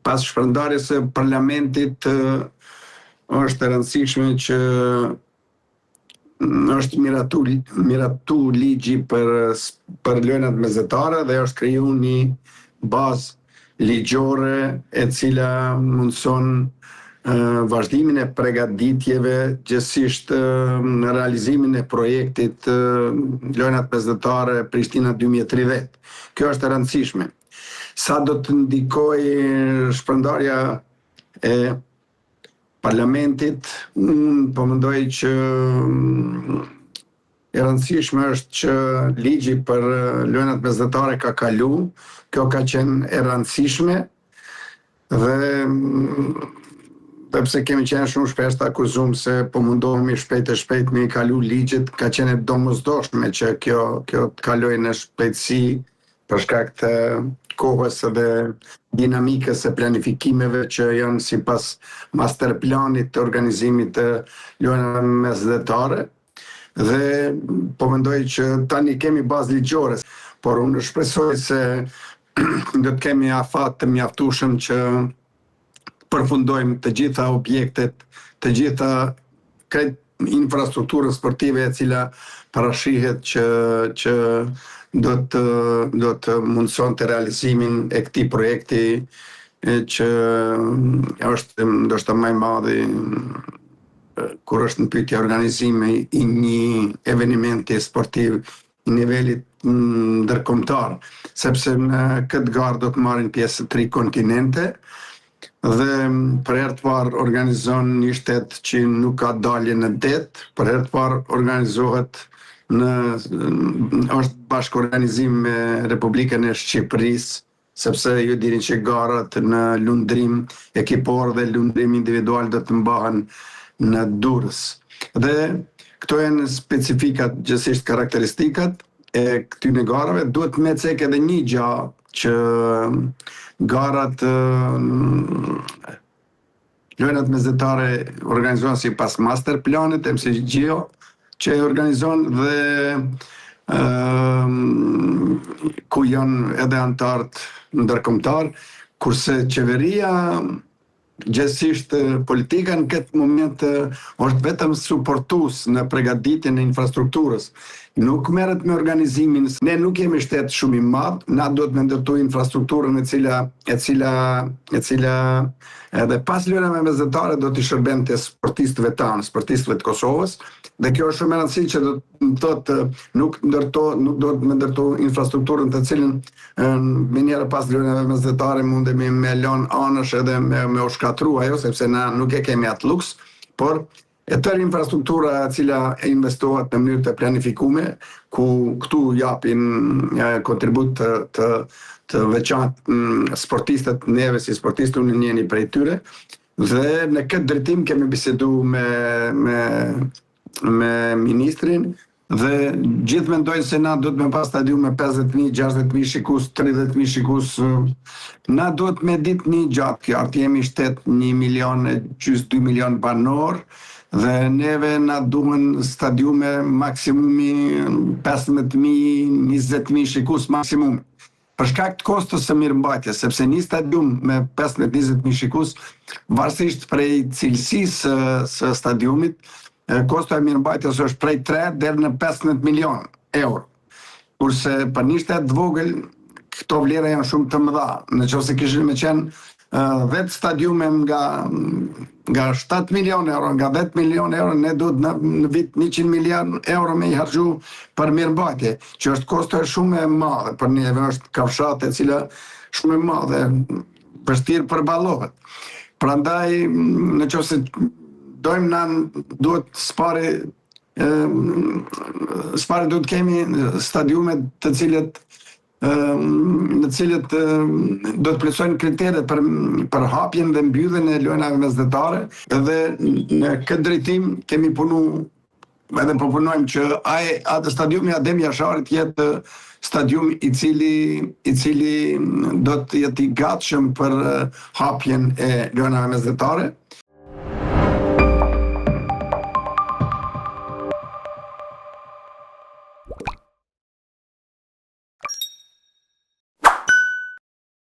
pas shpërndarjes së parlamentit është e rëndësishme që është miratu ligji për lojnat mesdhetare dhe është kriju një bazë ligjore e cila mundson vazhdimin e përgatitjeve, gjithsesi në realizimin e projektit lojnat mesdhetare Prishtina 2030. Kjo është e rëndësishme. Sa do të ndikojë shpërndarja e parlamentit, unë po mendoj që e rëndësishme është që ligji për lojnat mesdhetare ka kalu, kjo ka qenë e rëndësishme dhe pse kemi qenë shumë shpesh të akuzum se po mundohemi shpejt e shpejt me i kalu ligjit, ka qenë domosdoshme që kjo të kalojë në shpejtësi për shkak të kohës dhe dinamikës e planifikimeve që janë sipas master planit të organizimit të lojnave mesdhetare. Dhe po mendoj që tani kemi bazë ligjore, por unë shpresoj se do të kemi afat të mjaftueshëm që përfundojmë të gjitha objektet, të gjitha infrastrukturën sportive e cila parashihet që do të mundson të realizimin e këtij projekti që është ndoshta më i madhi kur është në pyetje organizimi i një eventi sportiv në nivelit ndërkombëtar, sepse në këtë garë do të marrin pjesë 3 kontinente dhe për herë të parë organizon një shtet që nuk ka dalje në det, për herë të parë organizohet është bashkëorganizim me Republikën e Shqipërisë, sepse ju dini që garat në lundrim ekipor dhe lundrim individual do të mbahen në Durrës. Dhe këto janë specifikat, gjithsesi karakteristikat e këtyre garave. Duhet me cek edhe një gjë që garat lojnat mesdhetare organizohen sipas master planit MCG-o, që e organizon dhe ku janë edhe antarët ndërkombëtar, kurse qeveria gjithsesi politika në këtë moment është vetëm suportues në përgatitjen e infrastrukturës. Nuk merret me organizimin, ne nuk jemi shtet shumë i madh, na duhet me ndërtu infrastrukturën e cila edhe pas lojrave mesdhetare do t'i shërbente sportistëve tanë, sportistëve të Kosovës, dhe kjo është shumë e rëndësishme që do të thotë nuk do të me ndërtu infrastrukturën të cilën me njëherë pas lojrave mesdhetare mundemi me lënë anësh edhe me u shkatru ajo, sepse na nuk e kemi atë luks, por e tërë infrastruktura e cila e investohet në mënyrë të planifikuar, ku këtu japin kontribut të veçantë sportistët, neve si sportistë unë njeni prej tyre, dhe në këtë drejtim kemi bisedu me ministrin dhe gjithë mendojnë se na duhet me pas stadium me 50.000, 60.000 shikus, 30.000 shikus. Na duhet me ditë një gjatë kjo, jemi shtet 1 milion e gjys 2 milion banor, dhe neve na duhen stadiume maksimumi 15.000, 20.000 shikus maksimumi. Për shkak të kostës së mirëmbajtjes, sepse një stadium me 15-20.000 shikus, varësisht prej cilësisë së stadiumit, kosto e mirëmbajtjes është prej 3 deri në 15 milion euro. Kurse për një shtet vogël, këto vlera janë shumë të mëdha. Nëse kishin me qenë 10 stadiume nga 7 milion euro, nga 10 milion euro, ne duhet në vit 100 milion euro me i harxhu për mirëmbajtje, që është kosto shumë e madhe për neve, është kafshate e cila shumë e madhe, vështirë përballohet. Prandaj, nëse dojmë na duhet spari duhet kemi stadiume të cilët në cilët do të plotësojnë kriteret për hapjen dhe mbylljen e lojrave mesdhetare, dhe në këtë drejtim kemi punu edhe po punojmë që atë stadiumi Adem Jasharit jetë stadium i cili do të jetë i gatshëm për hapjen e lojrave mesdhetare.